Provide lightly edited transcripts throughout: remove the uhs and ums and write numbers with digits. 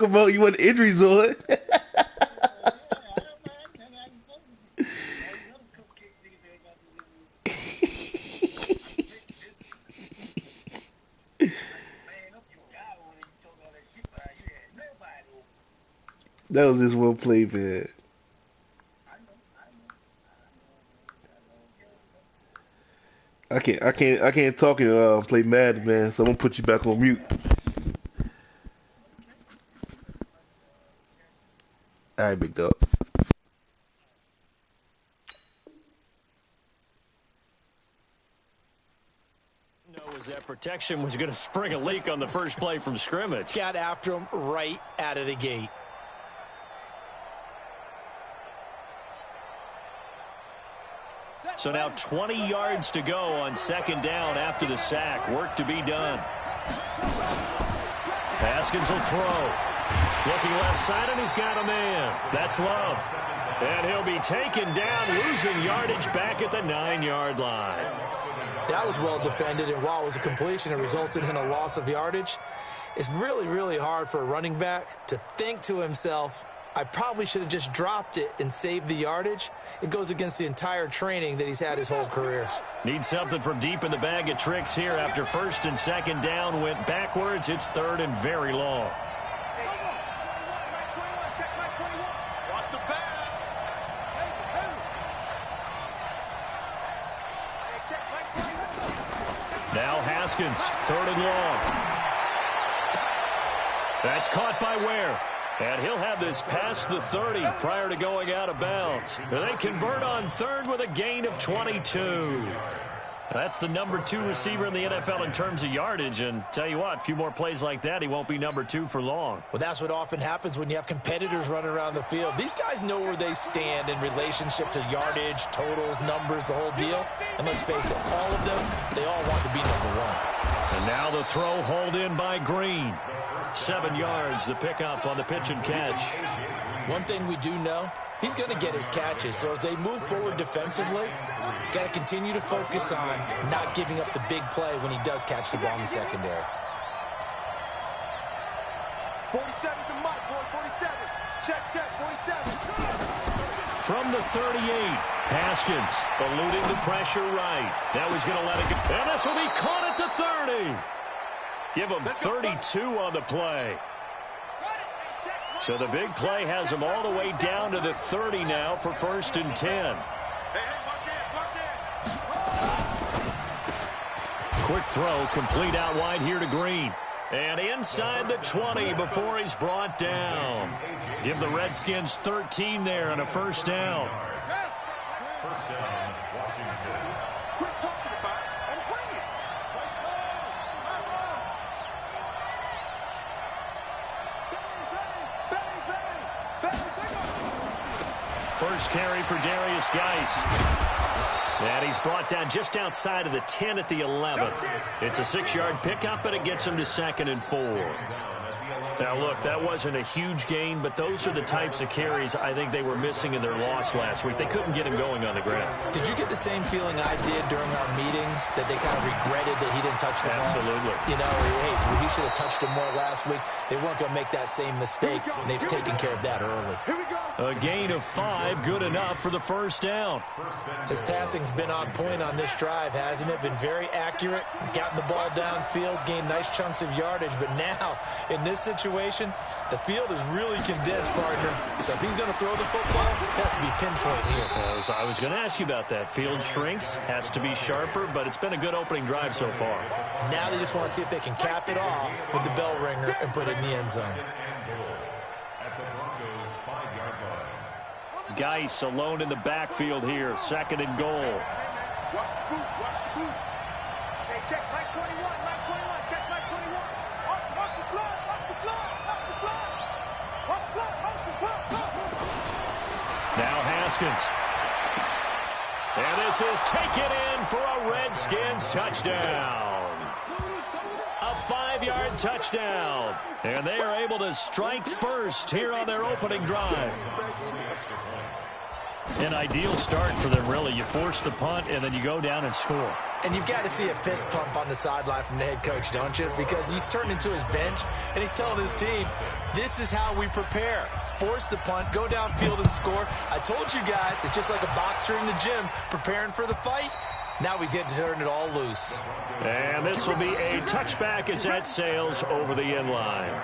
Come on, you want injuries on? That was just one play, man. I can't talk and play Madden, man. So I'm gonna put you back on mute. All right, big dog. Was that protection was going to spring a leak on the first play from scrimmage. Got after him right out of the gate. So now 20 yards to go on second down after the sack. Work to be done. Haskins will throw. Looking left side, and he's got a man. That's Love. And he'll be taken down, losing yardage back at the 9-yard line. That was well defended, and while it was a completion, it resulted in a loss of yardage. It's really, really hard for a running back to think to himself, I probably should have just dropped it and saved the yardage. It goes against the entire training that he's had his whole career. Need something from deep in the bag of tricks here after first and second down went backwards. It's third and very long. Now Haskins, third and long. That's caught by Ware. And he'll have this past the 30 prior to going out of bounds. And they convert on third with a gain of 22. That's the number 2 receiver in the NFL in terms of yardage. And tell you what, a few more plays like that, he won't be number 2 for long. Well, that's what often happens when you have competitors running around the field. These guys know where they stand in relationship to yardage, totals, numbers, the whole deal. And let's face it, all of them, they all want to be number 1. And now the throw hauled in by Green. 7 yards, the pickup on the pitch and catch. One thing we do know, he's going to get his catches. So as they move forward defensively, got to continue to focus on not giving up the big play when he does catch the ball in the secondary. 47 to Mike, boy, 47. Check, 47. From the 38, Haskins eluding the pressure right. Now he's going to let it go. And this will be caught at the 30. Give him 32 on the play. So the big play has him all the way down to the 30 now for first and 10. Quick throw, complete out wide here to Green. And inside the 20 before he's brought down. Give the Redskins 13 there and a first down. First carry for Darius Geis. And he's brought down just outside of the 10 at the 11. It's a 6-yard pickup, but it gets him to 2nd and 4. Now, look, that wasn't a huge gain, but those are the types of carries I think they were missing in their loss last week. They couldn't get him going on the ground. Did you get the same feeling I did during our meetings, that they kind of regretted that he didn't touch the ball? Absolutely. You know, hey, he should have touched him more last week. They weren't going to make that same mistake, and they've taken care of that early. A gain of 5, good enough for the first down. His passing's been on point on this drive, hasn't it? Been very accurate, gotten the ball downfield, gained nice chunks of yardage. But now, in this situation, the field is really condensed, partner. So if he's going to throw the football, that could be pinpoint here. I was going to ask you about that. Field shrinks, has to be sharper, but it's been a good opening drive so far. Now they just want to see if they can cap it off with the bell ringer and put it in the end zone. Geis alone in the backfield here, 2nd and goal. Watch the boot. Hey, check Mike 21, check Mike 21. Watch the flood. Now Haskins. And this is taken in for a Redskins touchdown. A 5-yard touchdown. And they are able to strike first here on their opening drive. An ideal start for them, really. You force the punt, and then you go down and score. And you've got to see a fist pump on the sideline from the head coach, don't you? Because he's turned into his bench, and he's telling his team, this is how we prepare. Force the punt, go downfield and score. I told you guys, it's just like a boxer in the gym preparing for the fight. Now we get to turn it all loose. And this will be a touchback as that sails over the end line.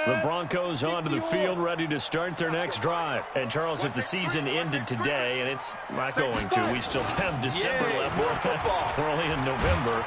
The Broncos onto the field, ready to start their next drive. And, Charles, if the season ended today, and it's not going to, we still have December left. We're only in November.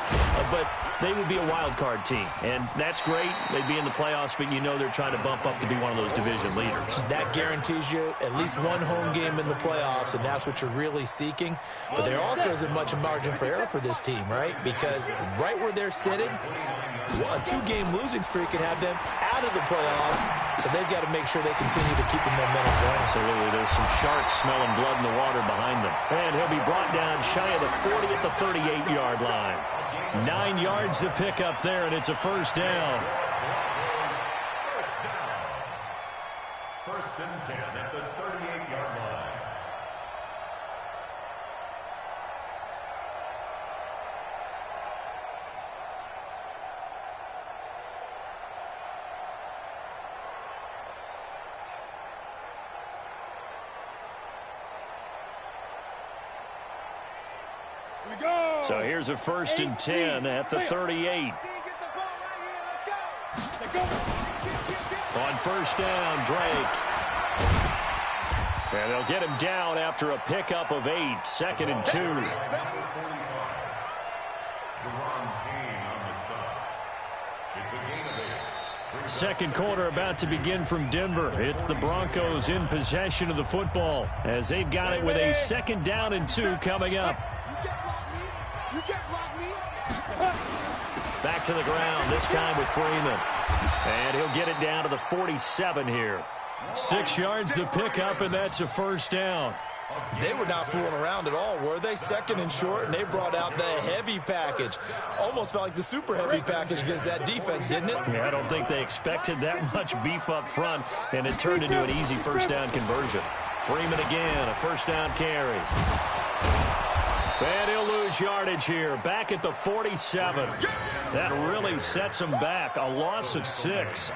But they would be a wild card team. And that's great. They'd be in the playoffs, but you know they're trying to bump up to be one of those division leaders. That guarantees you at least one home game in the playoffs, and that's what you're really seeking. But there also isn't much margin for error for this team, right? Because right where they're sitting, a two-game losing streak can have them out of the playoffs, so they've got to make sure they continue to keep the momentum going. Absolutely. There's some sharks smelling blood in the water behind them. And he'll be brought down shy of the 40 at the 38-yard line. 9 yards to pick up there, and it's a first down. First and 10 at the 38-yard line. So here's a first and 10 at the 38. On first down, Drake. And they'll get him down after a pickup of 8, 2nd and 2. Second quarter about to begin from Denver. It's the Broncos in possession of the football as they've got it with a 2nd down and 2 coming up. Back to the ground, this time with Freeman. And he'll get it down to the 47 here. 6 yards the pickup, and that's a first down. They were not fooling around at all, were they? 2nd and short, and they brought out the heavy package. Almost felt like the super heavy package against that defense, didn't it? Yeah, I don't think they expected that much beef up front, and it turned into an easy first down conversion. Freeman again, a first down carry. And he'll lose yardage here, back at the 47. That really sets him back, a loss of 6.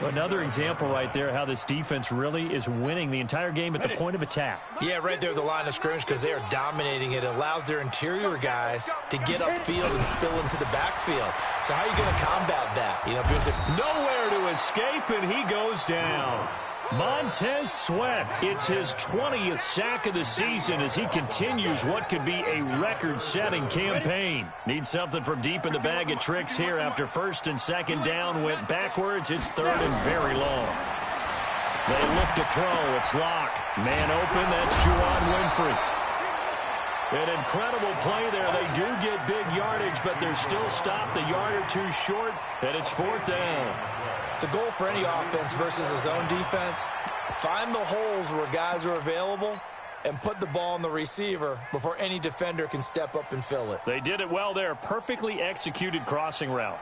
Another example right there how this defense really is winning the entire game at the point of attack. Yeah, right there at the line of scrimmage because they are dominating it. It allows their interior guys to get upfield and spill into the backfield. So how are you going to combat that? You know, because nowhere to escape, and he goes down. Montez Sweat, it's his 20th sack of the season as he continues what could be a record-setting campaign. Needs something from deep in the bag of tricks here after 1st and 2nd down went backwards. It's 3rd and very long. They look to throw. It's Locke. Man open. That's Juwan Winfrey. An incredible play there. They do get big yardage, but they're still stopped a yard or 2 short, and it's 4th down. The goal for any offense versus a zone defense, find the holes where guys are available and put the ball on the receiver before any defender can step up and fill it. They did it well there. Perfectly executed crossing route.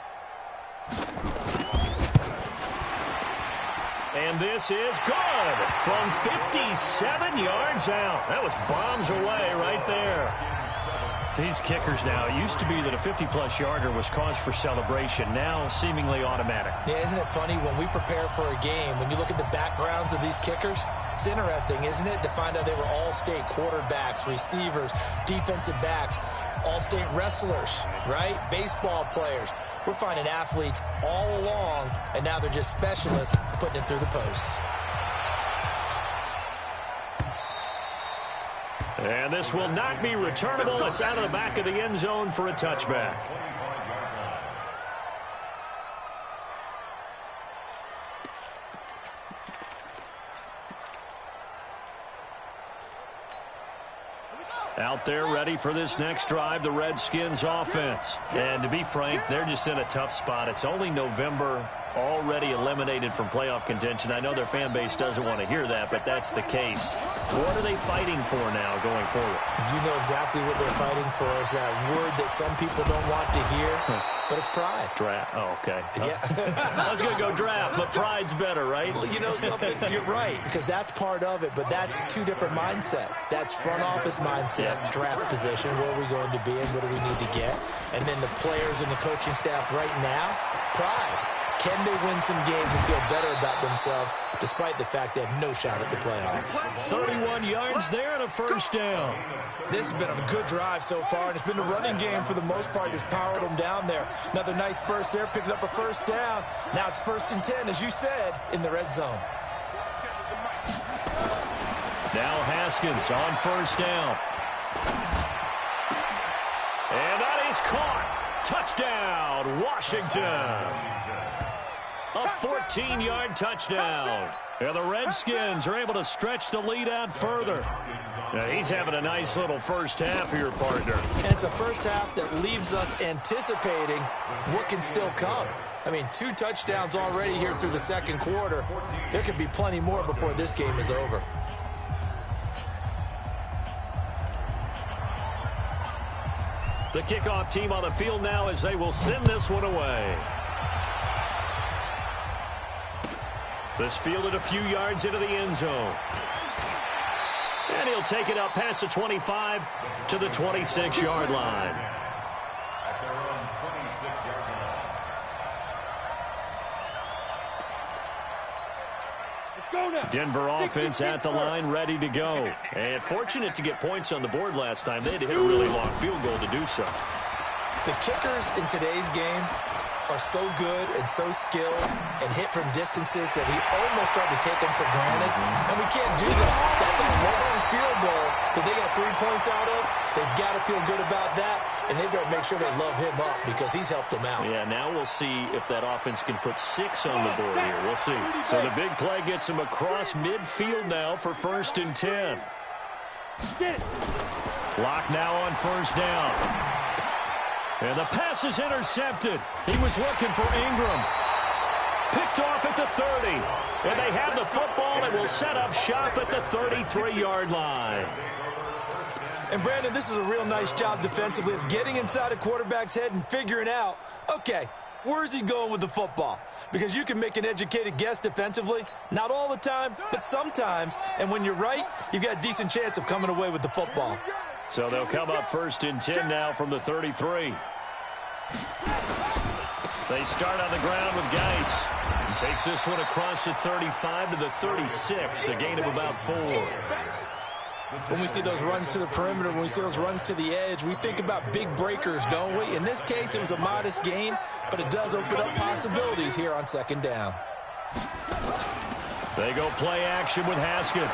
And this is good from 57 yards out. That was bombs away right there. These kickers now, it used to be that a 50-plus yarder was cause for celebration. Now seemingly automatic. Yeah, isn't it funny when we prepare for a game, when you look at the backgrounds of these kickers, it's interesting, isn't it, to find out they were all-state quarterbacks, receivers, defensive backs, all-state wrestlers, right? Baseball players. We're finding athletes all along, and now they're just specialists putting it through the posts. And this will not be returnable. It's out of the back of the end zone for a touchback. Out there ready for this next drive, the Redskins offense. And to be frank, they're just in a tough spot. It's only November. already eliminated from playoff contention. I know their fan base doesn't want to hear that, but that's the case. What are they fighting for now going forward? You know exactly what they're fighting for. Is that word that some people don't want to hear, but it's pride. Draft. Oh, okay. Yeah. I was going to go draft, but pride's better, right? Well, you know something? You're right, because that's part of it, but that's two different mindsets. That's front office mindset, draft position, where are we going to be and what do we need to get? And then the players and the coaching staff right now, pride. Can they win some games and feel better about themselves despite the fact they have no shot at the playoffs? 31 yards there and a first down. This has been a good drive so far, and it's been the running game for the most part that's powered them down there. Another nice burst there, picking up a first down. Now it's 1st and 10, as you said, in the red zone. Now Haskins on first down. And that is caught. Touchdown, Washington. A 14-yard touchdown. And the Redskins are able to stretch the lead out further. Now, he's having a nice little first half here, partner. And it's a first half that leaves us anticipating what can still come. I mean, 2 touchdowns already here through the second quarter. There could be plenty more before this game is over. The kickoff team on the field now as they will send this one away. This fielded a few yards into the end zone. And he'll take it up past the 25 to the 26-yard line. At their own 26-yard line. Denver offense at the line, ready to go. And fortunate to get points on the board last time. They had to hit a really long field goal to do so. The kickers in today's game are so good and so skilled and hit from distances that we almost start to take them for granted. And we can't do that. That's a long field goal that they got 3 points out of. They've got to feel good about that. And they better make sure they love him up because he's helped them out. Yeah, now we'll see if that offense can put 6 on the board here. We'll see. So the big play gets him across midfield now for 1st and 10. Lock now on first down. And the pass is intercepted. He was looking for Ingram. Picked off at the 30. And they have the football and will set up shop at the 33-yard line. And, Brandon, this is a real nice job defensively of getting inside a quarterback's head and figuring out, okay, where's he going with the football? Because you can make an educated guess defensively. Not all the time, but sometimes. And when you're right, you've got a decent chance of coming away with the football. So they'll come up 1st and 10 now from the 33. They start on the ground with Geis. And takes this one across the 35 to the 36, a gain of about 4. When we see those runs to the perimeter, when we see those runs to the edge, we think about big breakers, don't we? In this case, it was a modest gain, but it does open up possibilities here on 2nd down. They go play action with Haskins.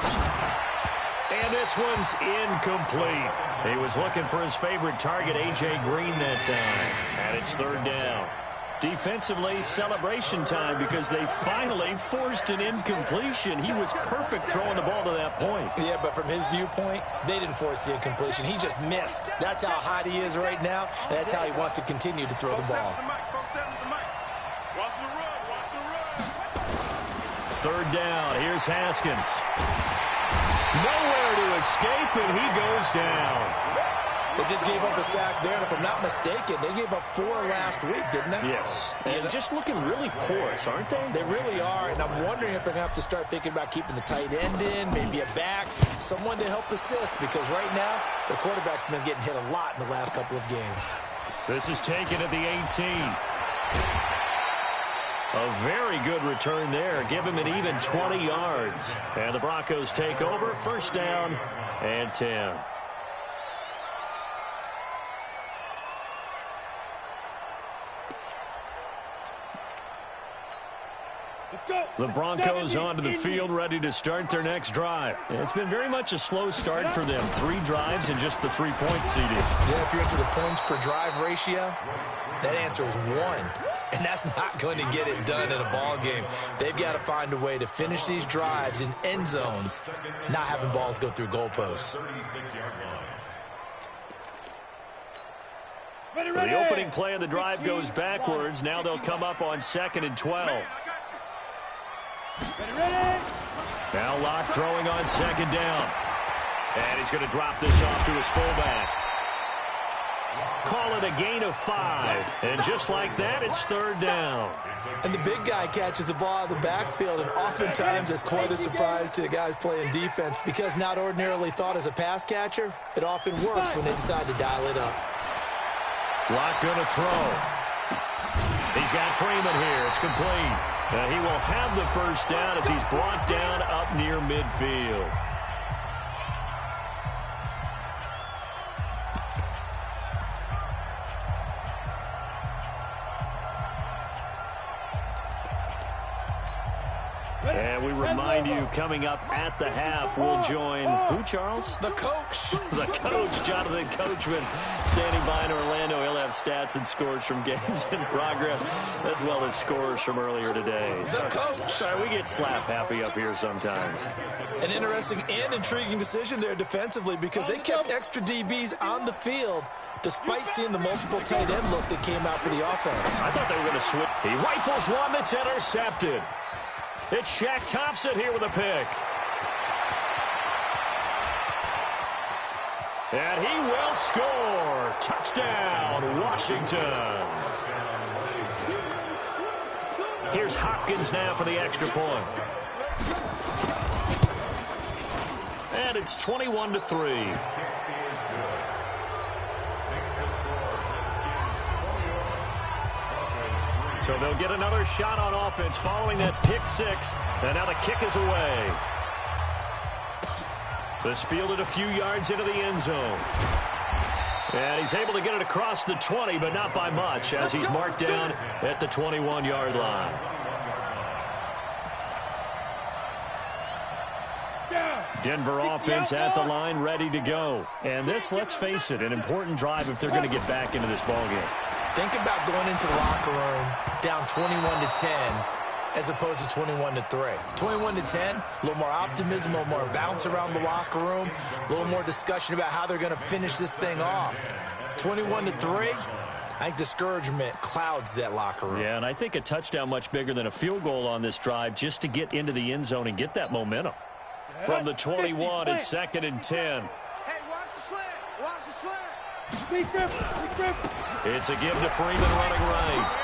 And this one's incomplete. He was looking for his favorite target, A.J. Green, that time. And it's 3rd down. Defensively, celebration time because they finally forced an incompletion. He was perfect throwing the ball to that point. Yeah, but from his viewpoint, they didn't force the incompletion. He just missed. That's how hot he is right now, and that's how he wants to continue to throw the ball. Watch the run, watch the run. 3rd down. Here's Haskins. Nowhere to escape, and he goes down. They just gave up a sack there, and if I'm not mistaken, they gave up 4 last week, didn't they? Yes. And just looking really porous, aren't they? They really are, and I'm wondering if they're going to have to start thinking about keeping the tight end in, maybe a back, someone to help assist, because right now, the quarterback's been getting hit a lot in the last couple of games. This is taken at the 18. A very good return there. Give him an even 20 yards. And the Broncos take over. 1st down and 10. The Broncos onto the field, ready to start their next drive. It's been very much a slow start for them. 3 drives and just the 3 points seeded. Yeah, if you're into the points per drive ratio, that answer is 1. And that's not going to get it done in a ball game. They've got to find a way to finish these drives in end zones, not having balls go through goalposts. So the opening play of the drive goes backwards. Now they'll come up on 2nd and 12. Now Locke throwing on 2nd down. And he's going to drop this off to his fullback. Call it a gain of 5. And just like that, it's 3rd down. And the big guy catches the ball out of the backfield, and oftentimes it's quite a surprise to the guys playing defense because not ordinarily thought as a pass catcher, it often works when they decide to dial it up. Locke going to throw. He's got Freeman here. It's complete. He will have the first down as he's brought down up near midfield. And we remind you, coming up at the half, we'll join who, Charles? The coach. The coach, Jonathan Coachman, standing by in Orlando. He'll have stats and scores from games in progress, as well as scores from earlier today. The coach. Sorry, we get slap happy up here sometimes. An interesting and intriguing decision there defensively because they kept extra DBs on the field despite seeing the multiple tight end look that came out for the offense. I thought they were going to switch. He rifles one that's intercepted. It's Shaq Thompson here with a pick. And he will score. Touchdown, Washington. Here's Hopkins now for the extra point. And it's 21-3. So they'll get another shot on offense following that pick 6. And now the kick is away. This fielded a few yards into the end zone. And he's able to get it across the 20, but not by much, as he's marked down at the 21-yard line. Denver offense at the line, ready to go. And this, let's face it, an important drive if they're going to get back into this ballgame. Think about going into the locker room down 21-10 as opposed to 21-3. 21-10, a little more optimism, a little more bounce around the locker room, a little more discussion about how they're going to finish this thing off. 21-3, I think discouragement clouds that locker room. Yeah, and I think a touchdown much bigger than a field goal on this drive just to get into the end zone and get that momentum. From the 21, it's 2nd and 10. Hey, watch the slant. Watch the slant. It's a give to Freeman running right.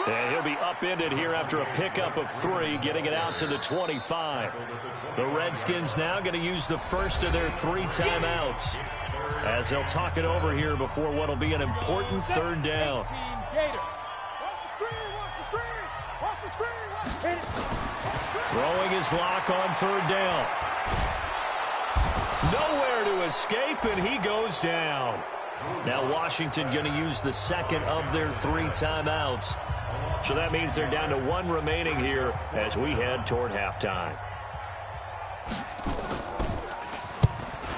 And he'll be upended here after a pickup of 3, getting it out to the 25. The Redskins now going to use the first of their 3 timeouts as they'll talk it over here before what will be an important 3rd down. Watch the screen. Watch the screen. Watch the screen. Throwing his Locke on 3rd down. Nowhere to escape, and he goes down. Now Washington going to use the 2nd of their 3 timeouts. So that means they're down to 1 remaining here as we head toward halftime.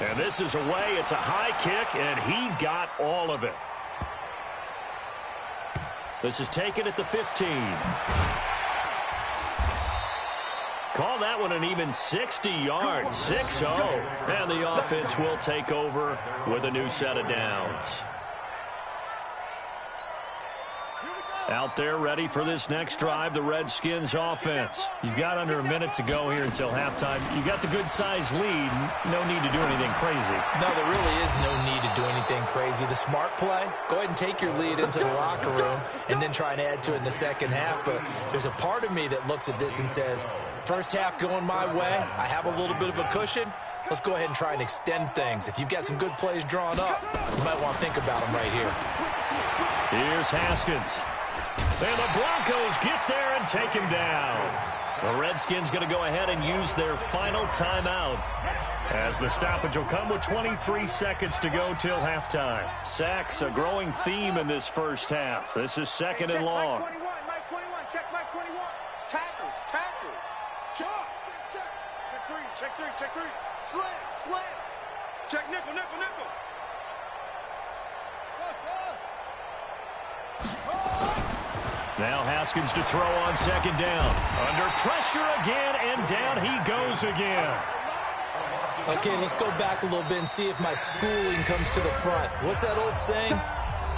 And this is away. It's a high kick, and he got all of it. This is taken at the 15. Call that one an even 60 yards, 6-0. And the offense will take over with a new set of downs. Out there ready for this next drive, the Redskins offense. You've got under a minute to go here until halftime. You got the good-sized lead. No need to do anything crazy. No, there really is no need to do anything crazy. The smart play, go ahead and take your lead into the locker room and then try and add to it in the second half. But there's a part of me that looks at this and says, first half going my way, I have a little bit of a cushion. Let's go ahead and try and extend things. If you've got some good plays drawn up, you might want to think about them right here. Here's Haskins. And the Broncos get there and take him down. The Redskins going to go ahead and use their final timeout as the stoppage will come with 23 seconds to go till halftime. Sacks, a growing theme in this first half. This is 2nd and long. Mike 21. Check Mike 21. Tackles. Check 3. Slam. Check nickel. Now Haskins to throw on 2nd down. Under pressure again, and down he goes again. Okay, let's go back a little bit and see if my schooling comes to the front. What's that old saying?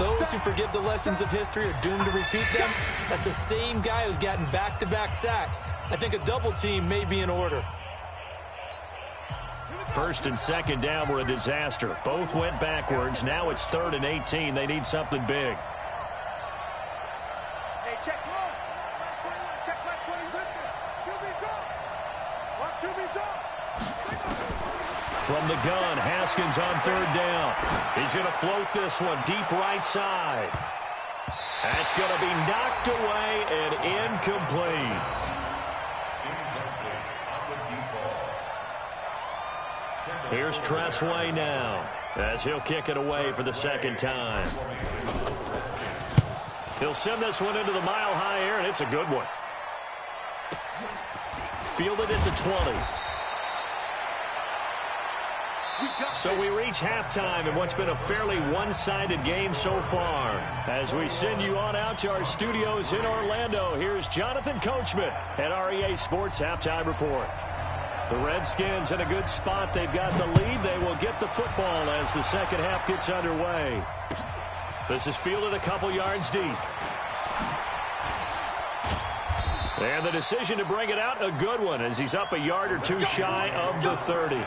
those who forgive the lessons of history are doomed to repeat them, that's the same guy who's gotten back-to-back sacks. I think a double team may be in order. First and second down were a disaster. Both went backwards. Now it's 3rd and 18. They need something big. Hey, check one. Check my 20. QB draw. Watch QB draw. From the gun, Haskins on 3rd down. He's going to float this one deep right side. That's going to be knocked away and incomplete. Here's Tressway now, as he'll kick it away for the second time. He'll send this one into the mile-high air, and it's a good one. Fielded at the 20. So we reach halftime in what's been a fairly one-sided game so far. As we send you on out to our studios in Orlando, here's Jonathan Coachman at REA Sports Halftime Report. The Redskins in a good spot. They've got the lead. They will get the football as the second half gets underway. This is fielded a couple yards deep. And the decision to bring it out, a good one, as he's up a yard or two shy of the 30.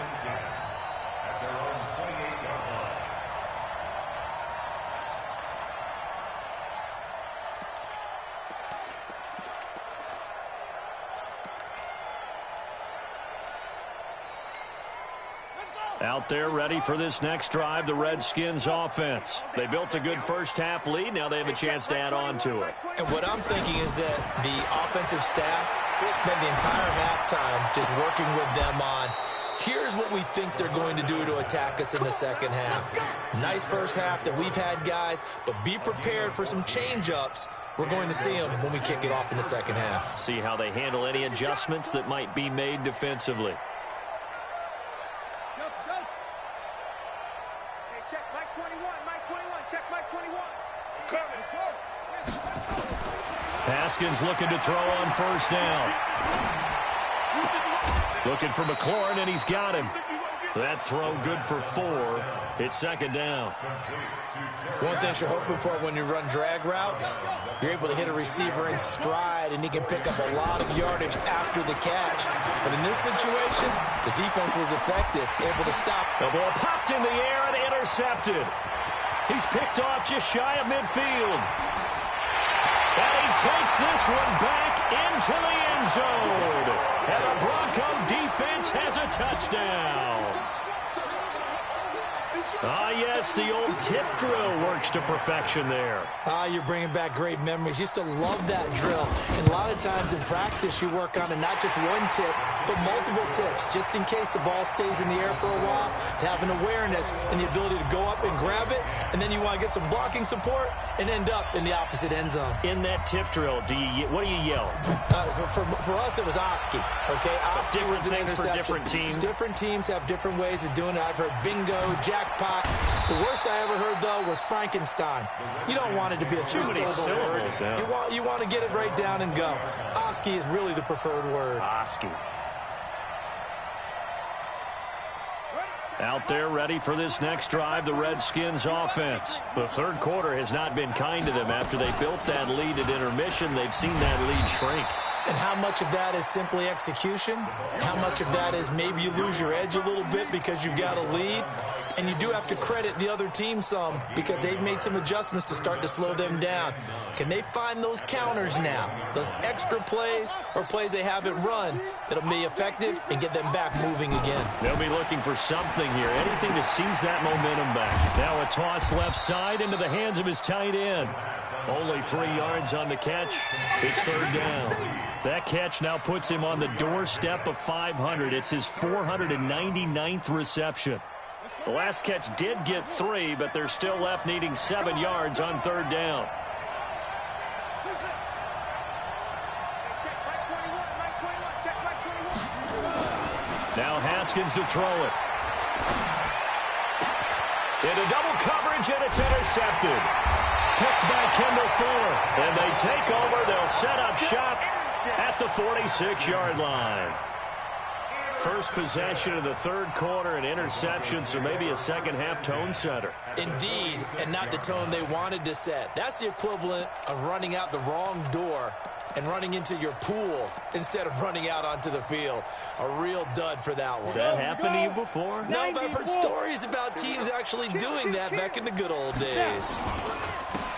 Out there ready for this next drive, the Redskins offense. They built a good first half lead. Now they have a chance to add on to it. And what I'm thinking is that the offensive staff spent the entire halftime just working with them on, here's what we think they're going to do to attack us in the second half. Nice first half that we've had, guys, but be prepared for some change-ups. We're going to see them when we kick it off in the second half. See how they handle any adjustments that might be made defensively. Haskins looking to throw on first down. Looking for McLaurin, and he's got him. That throw good for 4. It's second down. One thing you're hoping for when you run drag routes, you're able to hit a receiver in stride, and he can pick up a lot of yardage after the catch. But in this situation, the defense was effective, able to stop. The ball popped in the air and intercepted. He's picked off just shy of midfield. And he takes this one back into the end zone. And the Bronco defense has a touchdown. Ah, yes, the old tip drill works to perfection there. Ah, you're bringing back great memories. Used to love that drill. And a lot of times in practice, you work on it, not just one tip, but multiple tips, just in case the ball stays in the air for a while, to have an awareness and the ability to go up and grab it, and then you want to get some blocking support and end up in the opposite end zone. In that tip drill, what do you yell? For us, it was Oski. Okay, Oski was an interception. For different teams. Different teams have different ways of doing it. I've heard bingo, jackpot. The worst I ever heard, though, was Frankenstein. You don't want it to be a three-syllable word. Yeah. You want to get it right down and go. Oski is really the preferred word. Oski. Out there ready for this next drive, the Redskins offense. The third quarter has not been kind to them. After they built that lead at intermission, they've seen that lead shrink. And how much of that is simply execution? How much of that is maybe you lose your edge a little bit because you've got a lead? And you do have to credit the other team some because they've made some adjustments to start to slow them down. Can they find those counters now, those extra plays or plays they haven't run that'll be effective and get them back moving again? They'll be looking for something here, anything to seize that momentum back. Now a toss left side into the hands of his tight end. Only 3 yards on the catch. It's third down. That catch now puts him on the doorstep of 500. It's his 499th reception. The last catch did get 3, but they're still left needing 7 yards on third down. Now Haskins to throw it. Into double coverage, and it's intercepted. Picked by Kendall Fuller. And they take over. They'll set up shop at the 46-yard line. first possession of the third quarter, an interception, so maybe a second-half tone setter. Indeed, and not the tone they wanted to set. That's the equivalent of running out the wrong door and running into your pool instead of running out onto the field. A real dud for that one. Has that happened to you before? No, but I've heard stories about teams actually doing that back in the good old days.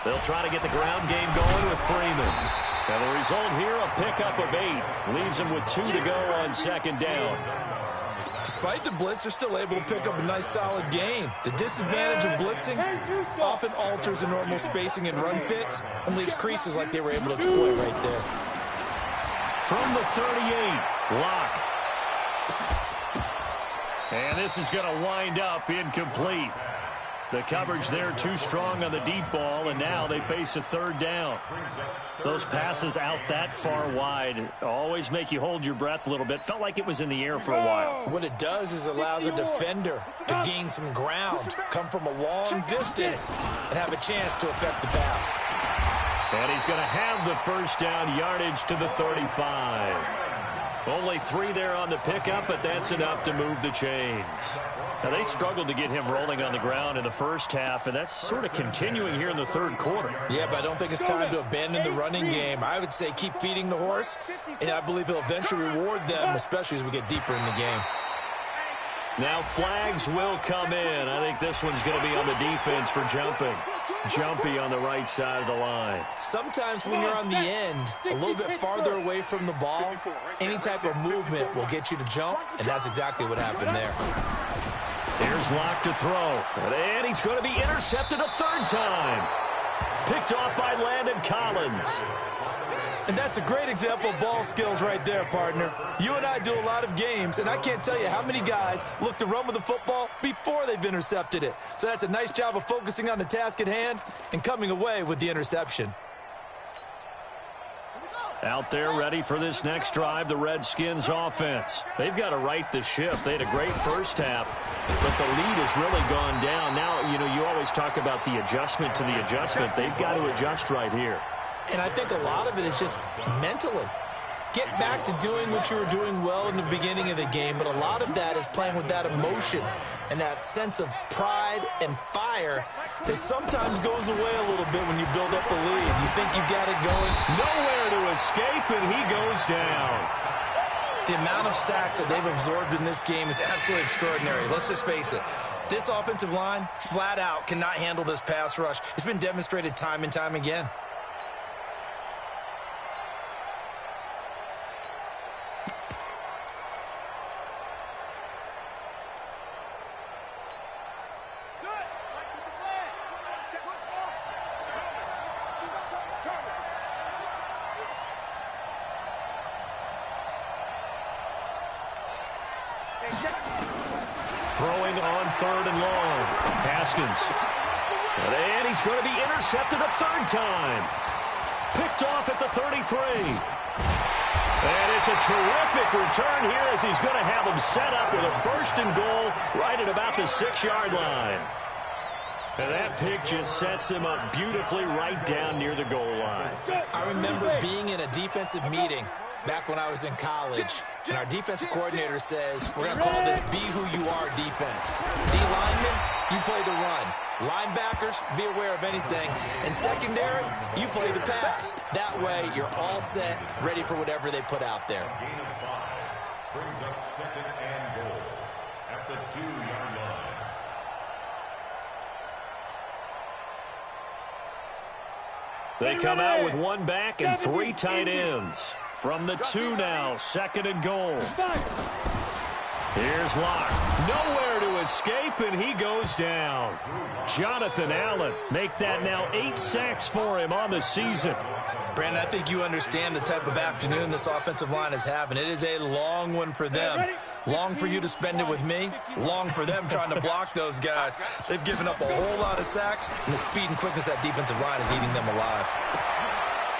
They'll try to get the ground game going with Freeman. And the result here, a pickup of 8. Leaves them with 2 to go on second down. Despite the blitz, they're still able to pick up a nice, solid gain. The disadvantage of blitzing often alters the normal spacing and run fits and leaves creases like they were able to exploit right there. From the 38, Locke. And this is going to wind up incomplete. The coverage there too strong on the deep ball, and now they face a third down. Those passes out that far wide always make you hold your breath a little bit. Felt like it was in the air for a while. What it does is allows a defender to gain some ground, come from a long distance, and have a chance to affect the pass. And he's going to have the first down yardage to the 35. Only 3 there on the pickup, but that's enough to move the chains. Now, they struggled to get him rolling on the ground in the first half, and that's sort of continuing here in the third quarter. Yeah, but I don't think it's time to abandon the running game. I would say keep feeding the horse, and I believe he'll eventually reward them, especially as we get deeper in the game. Now flags will come in. I think this one's going to be on the defense for jumping. Jumpy on the right side of the line. Sometimes when you're on the end, a little bit farther away from the ball, any type of movement will get you to jump, and that's exactly what happened there. Here's Locke to throw. And he's going to be intercepted a third time. Picked off by Landon Collins. And that's a great example of ball skills right there, partner. You and I do a lot of games, and I can't tell you how many guys look to run with the football before they've intercepted it. So that's a nice job of focusing on the task at hand and coming away with the interception. Out there ready for this next drive, the Redskins offense. They've got to right the ship. They had a great first half, but the lead has really gone down. Now, you always talk about the adjustment to the adjustment. They've got to adjust right here. And I think a lot of it is just mentally. Get back to doing what you were doing well in the beginning of the game, but a lot of that is playing with that emotion and that sense of pride and fire that sometimes goes away a little bit when you build up the lead. You think you've got it going. Nowhere to escape, and he goes down. The amount of sacks that they've absorbed in this game is absolutely extraordinary. Let's just face it. This offensive line, flat out, cannot handle this pass rush. It's been demonstrated time and time again. Throwing on third and long. Haskins. And he's going to be intercepted a third time. Picked off at the 33. And it's a terrific return here as he's going to have him set up with a first and goal right at about the 6-yard line. And that pick just sets him up beautifully right down near the goal line. I remember being in a defensive meeting back when I was in college, and our defensive coordinator says, we're going to call this Be Who You Are defense. D-linemen, you play the run. Linebackers, be aware of anything. And secondary, you play the pass. That way, you're all set, ready for whatever they put out there. Gain of 5. Brings up second and goal at the 2-yard line. They come out with 1 back and 3 tight ends. From the 2 now, second and goal. Here's Locke. Nowhere to escape, and he goes down. Jonathan Allen, make that now 8 sacks for him on the season. Brandon, I think you understand the type of afternoon this offensive line is having. It is a long one for them. Long for you to spend it with me. Long for them trying to block those guys. They've given up a whole lot of sacks, and the speed and quickness of that defensive line is eating them alive.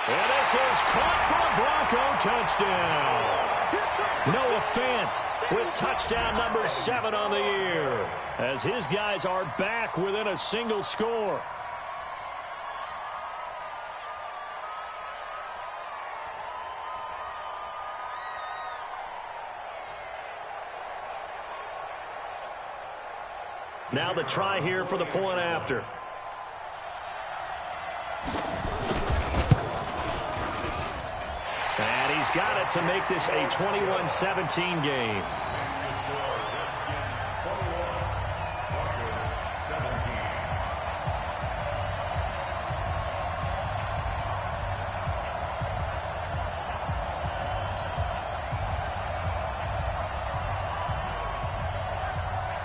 And this is caught for a Bronco touchdown. Noah Fant with touchdown number 7 on the year, as his guys are back within a single score. Now the try here for the point after. And he's got it to make this a 21-17 game.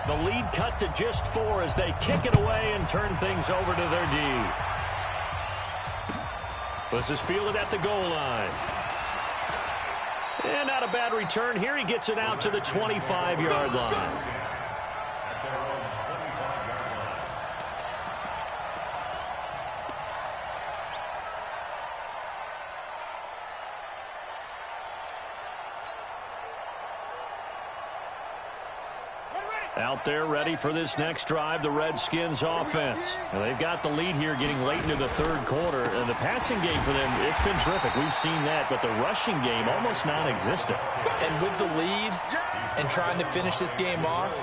The lead cut to just 4 as they kick it away and turn things over to their D. This is fielded at the goal line. And not a bad return here. He gets it out to the 25-yard line. Out there ready for this next drive, the Redskins offense. Now they've got the lead here getting late into the third quarter. And the passing game for them, it's been terrific. We've seen that, but the rushing game almost non-existent. And with the lead and trying to finish this game off,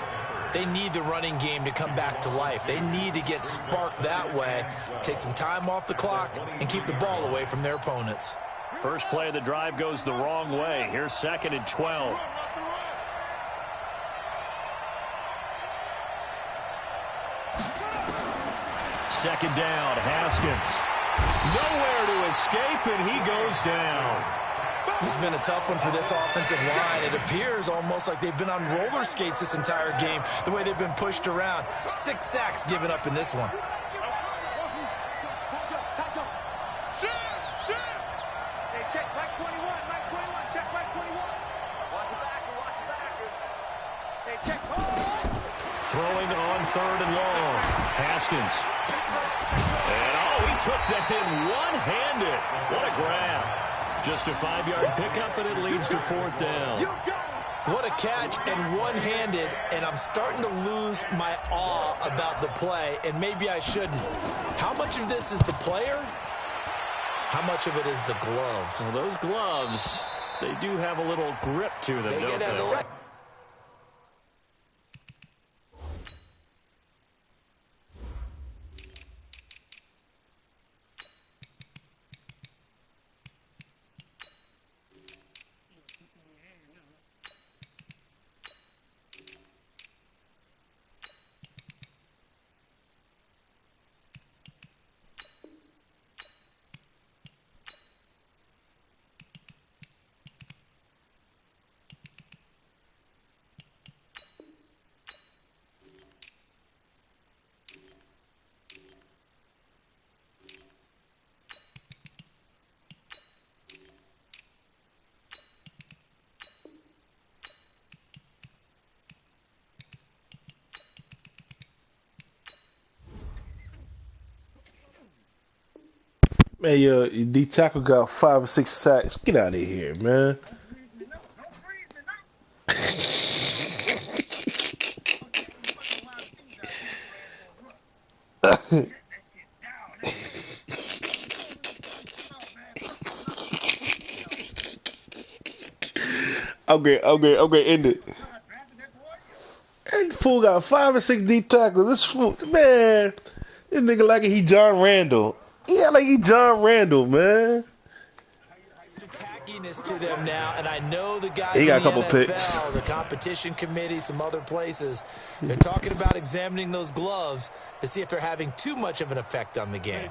they need the running game to come back to life. They need to get sparked that way, take some time off the clock, and keep the ball away from their opponents. First play of the drive goes the wrong way. Here's 2nd and 12. Second down, Haskins. Nowhere to escape, and he goes down. This has been a tough one for this offensive line. It appears almost like they've been on roller skates this entire game, the way they've been pushed around. 6 sacks given up in this one. Hey, check Mike 21, Mike 21, check Mike 21. Watch the backer, watch the backer. Hey, check. Throwing on 3rd and long. Haskins. And, he took that in one-handed. What a grab. Just a 5-yard pickup, and it leads to 4th down. What a catch and one-handed, and I'm starting to lose my awe about the play, and maybe I shouldn't. How much of this is the player? How much of it is the glove? Well, those gloves, they do have a little grip to them, don't they? Man, your D tackle got 5 or 6 sacks. Get out of here, man. Okay, end it. And fool got 5 or 6 D tackles. This fool, man, this nigga like he John Randall. Yeah, like he John Randall, man. Tackiness to them now, and I know the guys he got in the a couple NFL, picks. the competition committee, some other places, they're talking about examining those gloves to see if they're having too much of an effect on the game.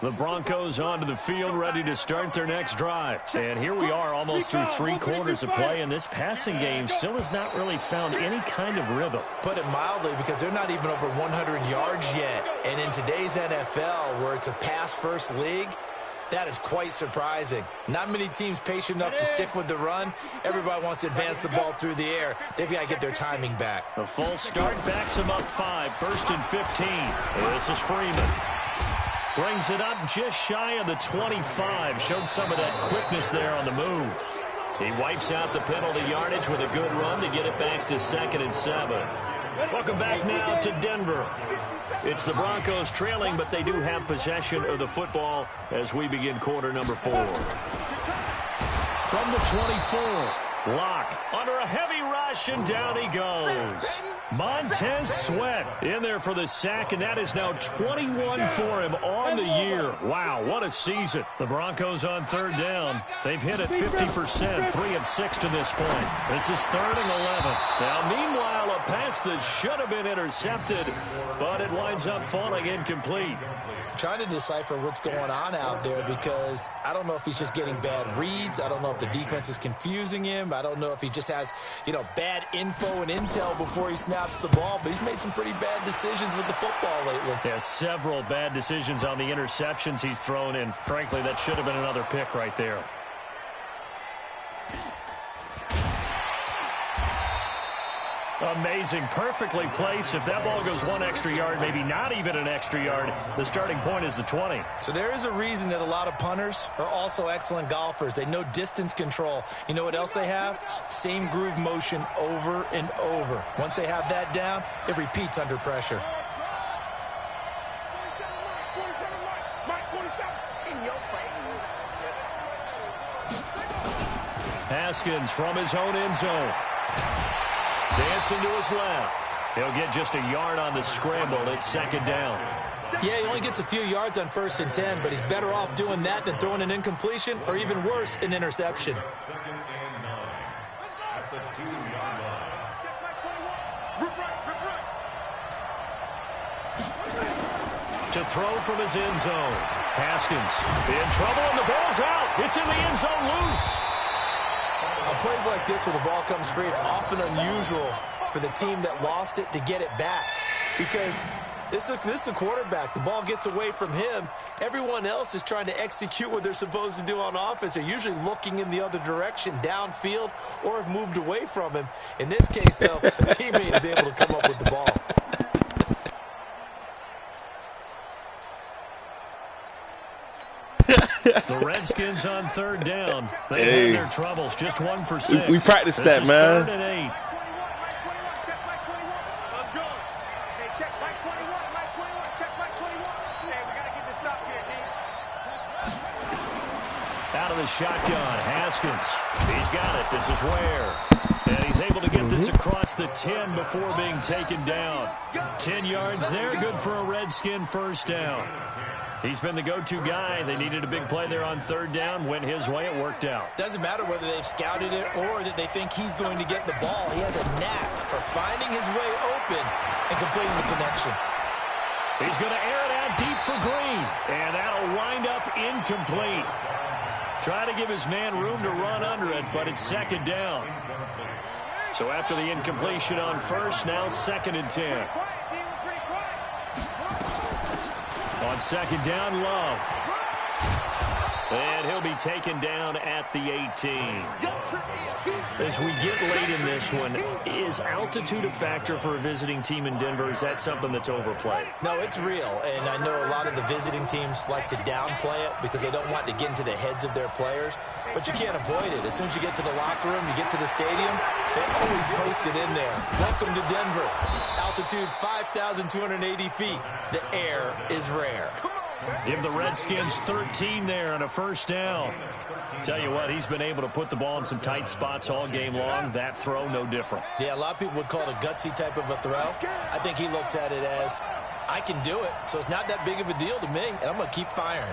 The Broncos onto the field, ready to start their next drive. And here we are almost through 3 quarters of play, and this passing game still has not really found any kind of rhythm. Put it mildly, because they're not even over 100 yards yet. And in today's NFL, where it's a pass-first league, that is quite surprising. Not many teams patient enough to stick with the run. Everybody wants to advance the ball through the air. They've got to get their timing back. The false start backs them up 5, 1st and 15. This is Freeman. Brings it up just shy of the 25. Showed some of that quickness there on the move. He wipes out the penalty yardage with a good run to get it back to 2nd and 7. Welcome back now to Denver. It's the Broncos trailing, but they do have possession of the football as we begin quarter number 4. From the 24, Lock under a heavy rush, and down he goes. Montez Sweat in there for the sack, and that is now 21 for him on the year. Wow, what a season. The Broncos on third down. They've hit it 50%, 3 of 6 to this point. This is 3rd and 11. Now, meanwhile, a pass that should have been intercepted, but it winds up falling incomplete. Trying to decipher what's going on out there because I don't know if he's just getting bad reads. I don't know if the defense is confusing him. I don't know if he just has, bad info and intel before he snaps the ball. But he's made some pretty bad decisions with the football lately. Yeah, several bad decisions on the interceptions he's thrown, and frankly, that should have been another pick right there. Amazing, perfectly placed. If that ball goes 1 extra yard, maybe not even an extra yard, the starting point is the 20. So there is a reason that a lot of punters are also excellent golfers. They know distance control. You know what else they have? Same groove motion over and over. Once they have that down, it repeats under pressure. In your face. Haskins from his own end zone. Dancing to his left. He'll get just a yard on the scramble. It's 2nd down. Yeah, he only gets a few yards on 1st and 10, but he's better off doing that than throwing an incompletion or even worse, an interception. 2nd and 9 at the 2-yard line. Check back 21. Rip right. To throw from his end zone. Haskins in trouble, and the ball's out. It's in the end zone loose. On plays like this where the ball comes free, it's often unusual for the team that lost it to get it back because this is the quarterback. The ball gets away from him. Everyone else is trying to execute what they're supposed to do on offense. They're usually looking in the other direction, downfield, or have moved away from him. In this case, though, the teammate is able to come up with the ball. The Redskins on 3rd down. They had their troubles. Just 1 for 6. We practiced that, man. 3rd and 8. Check back 21. Let's go. Hey, check back 21. Back 21. Check back 21. Hey, we got to get this stop here, D. Out of the shotgun, Haskins. He's got it. This is Ware. And he's able to get this across the 10 before being taken down. 10 yards there. Good for a Redskin 1st down. He's been the go-to guy. They needed a big play there on 3rd down. Went his way. It worked out. Doesn't matter whether they've scouted it or that they think he's going to get the ball. He has a knack for finding his way open and completing the connection. He's going to air it out deep for Green. And that'll wind up incomplete. Try to give his man room to run under it, but it's 2nd down. So after the incompletion on 1st, now 2nd and 10. On 2nd down, Love. And he'll be taken down at the 18. As we get late in this one, is altitude a factor for a visiting team in Denver? Is that something that's overplayed? No, it's real, and I know a lot of the visiting teams like to downplay it because they don't want to get into the heads of their players, but you can't avoid it. As soon as you get to the locker room, you get to the stadium, they always post it in there. Welcome to Denver. Altitude 5,280 feet. The air is rare. Give the Redskins 13 there on a 1st down. Tell you what, he's been able to put the ball in some tight spots all game long. That throw, no different. Yeah, a lot of people would call it a gutsy type of a throw. I think he looks at it as, I can do it, so it's not that big of a deal to me, and I'm going to keep firing.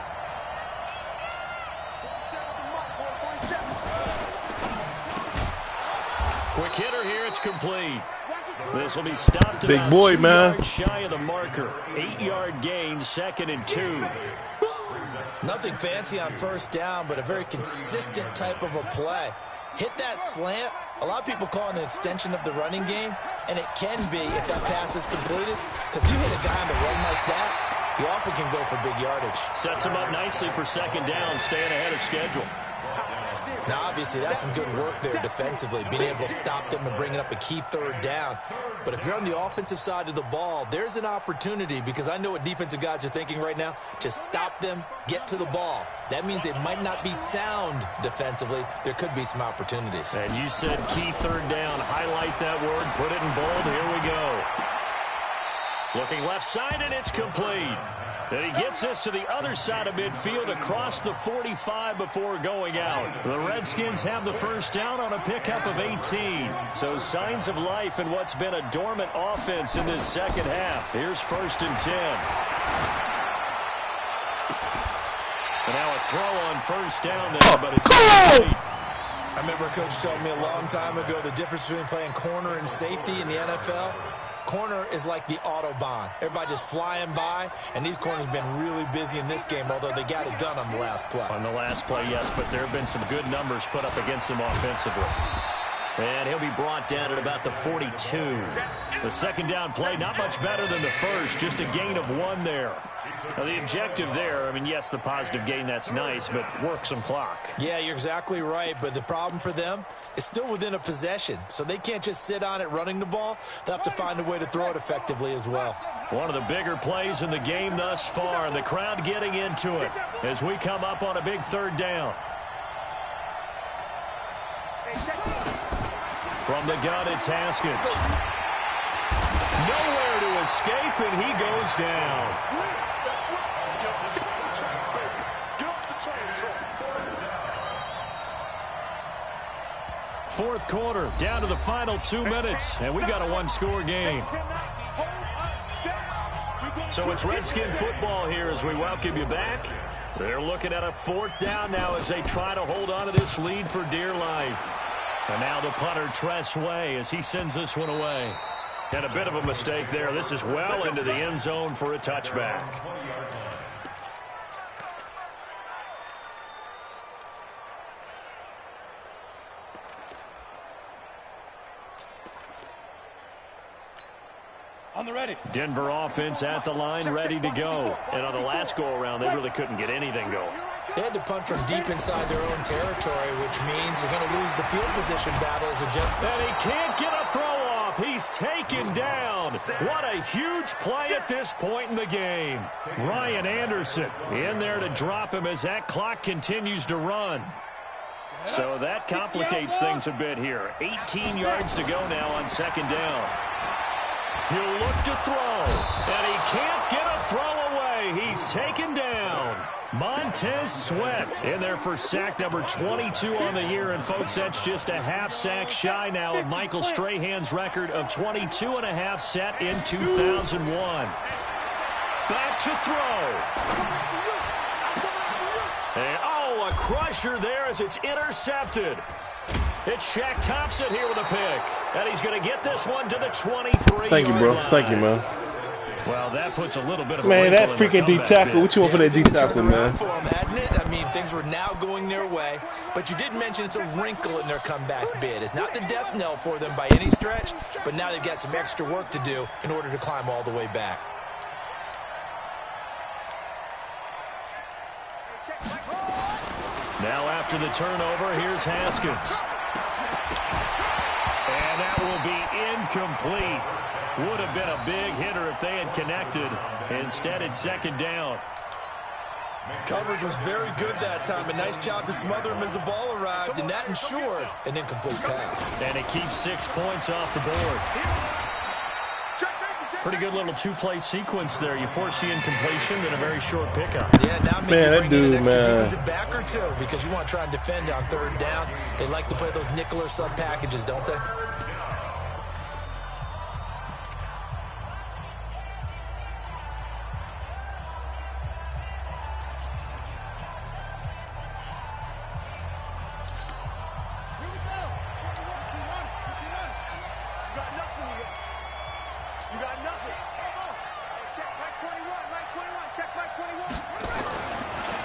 Quick hitter here, it's complete. This will be stopped Big about boy, 2 man. yards shy of the marker. 8-yard gain, 2nd and 2. Nothing fancy on 1st down, but a very consistent type of a play. Hit that slant. A lot of people call it an extension of the running game, and it can be if that pass is completed, because you hit a guy on the run like that, you often can go for big yardage. Sets him up nicely for 2nd down, staying ahead of schedule. Now, obviously, that's some good work there defensively, being able to stop them and bringing up a key 3rd down. But if you're on the offensive side of the ball, there's an opportunity, because I know what defensive guys are thinking right now, to stop them, get to the ball. That means they might not be sound defensively. There could be some opportunities. And you said key 3rd down. Highlight that word, put it in bold. Here we go. Looking left side, and it's complete. And he gets this to the other side of midfield across the 45 before going out. The Redskins have the first down on a pickup of 18. So signs of life in what's been a dormant offense in this second half. Here's 1st and 10. And now a throw on 1st down there, but it's complete. I remember a coach told me a long time ago the difference between playing corner and safety in the NFL. Corner is like the Autobahn. Everybody just flying by, and these corners have been really busy in this game, although they got it done on the last play. On the last play, yes, but there have been some good numbers put up against them offensively. And he'll be brought down at about the 42. The second down play, not much better than the first, just a gain of 1 there. Now, the objective there, I mean, yes, the positive gain, that's nice, but work some clock. Yeah, you're exactly right, but the problem for them is still within a possession, so they can't just sit on it running the ball. They'll have to find a way to throw it effectively as well. One of the bigger plays in the game thus far, and the crowd getting into it as we come up on a big 3rd down. From the gun, it's Haskins. Nowhere to escape, and he goes down. Fourth quarter, down to the final 2 minutes, and we got a 1-score game. So it's Redskin football here as we welcome you back. They're looking at a 4th down now as they try to hold on to this lead for dear life. And now the punter, Tress Way, as he sends this one away. And a bit of a mistake there. This is well into the end zone for a touchback. On the ready. Denver offense at the line, ready to go. And on the last go-around, they really couldn't get anything going. They had to punt from deep inside their own territory, which means they're going to lose the field position battle as a jump. And he can't get a throw off. He's taken down. What a huge play at this point in the game. Ryan Anderson in there to drop him as that clock continues to run. So that complicates things a bit here. 18 yards to go now on 2nd down. He'll look to throw, and he can't get a throw away. He's taken down. Montez Sweat in there for sack number 22 on the year. And, folks, that's just a half sack shy now of Michael Strahan's record of 22 and a half set in 2001. Back to throw. And, oh, a crusher there as it's intercepted. It's Shaq Thompson here with a pick. And he's going to get this one to the 23-yard Thank you, bro. line. Thank you, man. Well, that puts a little bit of a Man, that wrinkle in freaking the D tackle. What you want for that D tackle, Turned around man? for them, hadn't it? I mean, things were now going their way. But you did mention it's a wrinkle in their comeback bid. It's not the death knell for them by any stretch, but now they've got some extra work to do in order to climb all the way back. Now after the turnover, here's Haskins. And that will be incomplete. Would have been a big hitter if they had connected. Instead, it's 2nd down. Coverage was very good that time. A nice job to smother him as the ball arrived, and that ensured an incomplete pass. And it keeps 6 points off the board. Pretty good little 2-play sequence there. You force the incompletion, then a very short pickup. Yeah, now maybe Man, that bring in an dude, extra man. defensive back or two because you want to try and defend on 3rd down. They like to play those nickel or sub packages, don't they?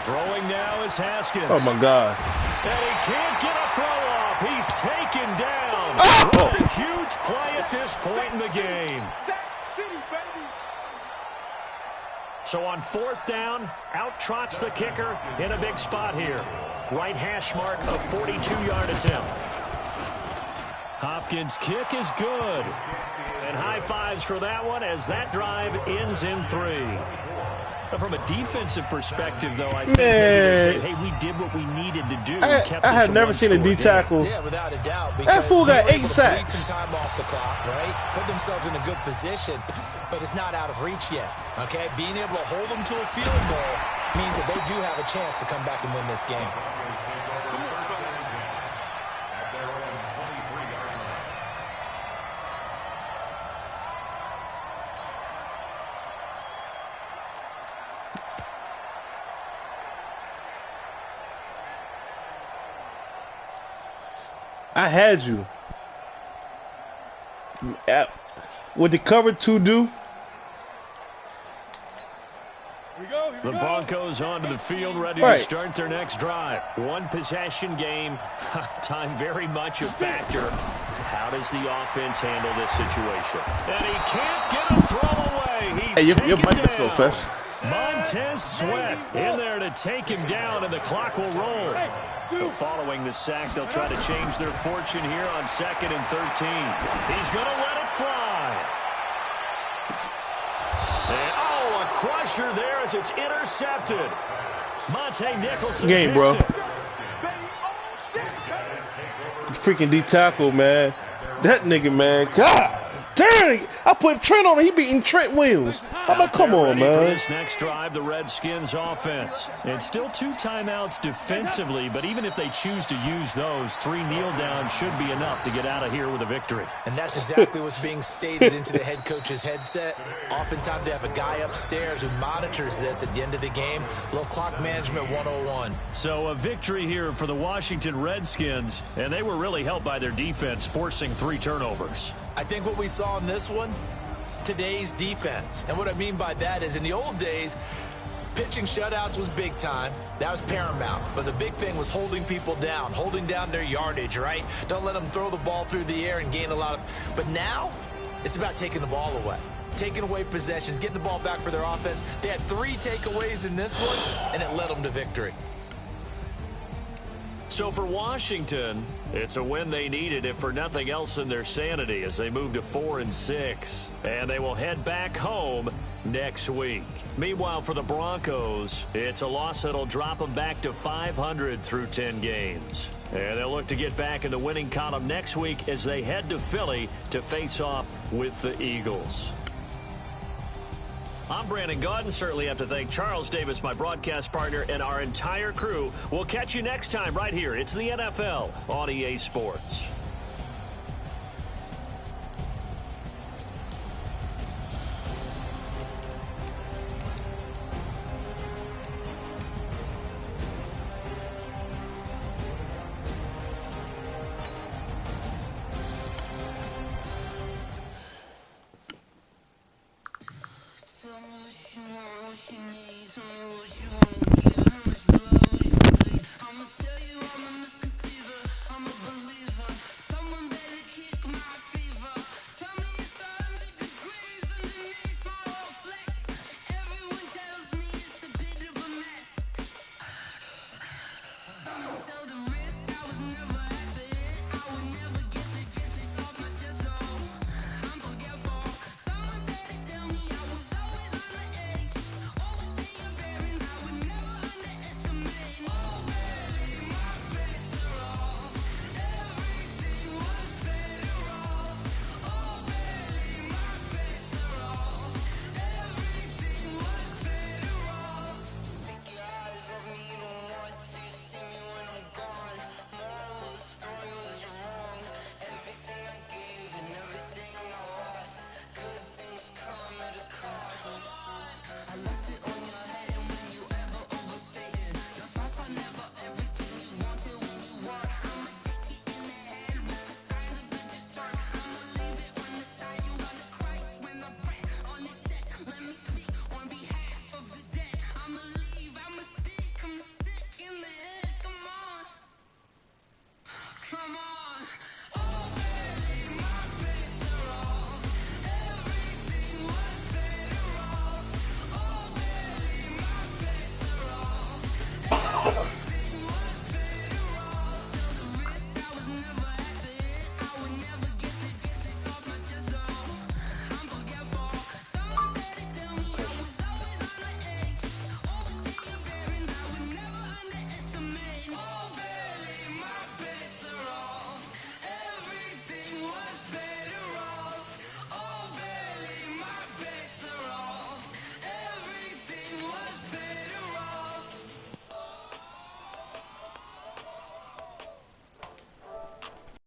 Throwing now is Haskins. Oh, my God. And he can't get a throw off. He's taken down. Oh! What a huge play at this point in the game. So on 4th down, out trots the kicker in a big spot here. Right hash mark of 42-yard attempt. Hopkins' kick is good. And high fives for that one as that drive ends in 3. From a defensive perspective, though, I think maybe they're saying, hey, we did what we needed to do. I have never seen a D tackle. Yeah, without a doubt. That fool got 8 Beat sacks. some time off the clock, right? Put themselves in a good position, but it's not out of reach yet. Okay, being able to hold them to a field goal means that they do have a chance to come back and win this game. I had you. What the cover 2 do? The Broncos onto the field, ready to start their next drive. One possession game. Time very much a factor. How does the offense handle this situation? And he can't get a throw away. He's Your mic is so fast. Montez Sweat in there to take him down, and the clock will roll. So following the sack, they'll try to change their fortune here on 2nd and 13. He's going to let it fly. And, a crusher there as it's intercepted. Monte Nicholson Game, bro. it. Freaking D tackle, man. That nigga, man. God damn. I put Trent on it. He beating Trent Williams. I'm like, come on, Ready for man. this next drive, the Redskins offense. And still 2 timeouts defensively, but even if they choose to use those, 3 kneel downs should be enough to get out of here with a victory. And that's exactly what's being stated into the head coach's headset. Oftentimes they have a guy upstairs who monitors this at the end of the game. Little clock management 101. So a victory here for the Washington Redskins, and they were really helped by their defense, forcing 3 turnovers. I think what we saw in this one, today's defense. And what I mean by that is in the old days, pitching shutouts was big time. That was paramount. But the big thing was holding people down, holding down their yardage, right? Don't let them throw the ball through the air and gain a lot of... But now, it's about taking the ball away. Taking away possessions, getting the ball back for their offense. They had 3 takeaways in this one, and it led them to victory. So for Washington, it's a win they needed, if for nothing else in their sanity, as they move to 4-6. And they will head back home next week. Meanwhile, for the Broncos, it's a loss that'll drop them back to 500 through 10 games. And they'll look to get back in the winning column next week as they head to Philly to face off with the Eagles. I'm Brandon Gaudin. Certainly have to thank Charles Davis, my broadcast partner, and our entire crew. We'll catch you next time right here. It's the NFL on EA Sports. Tell the risk I was never at the end. I would never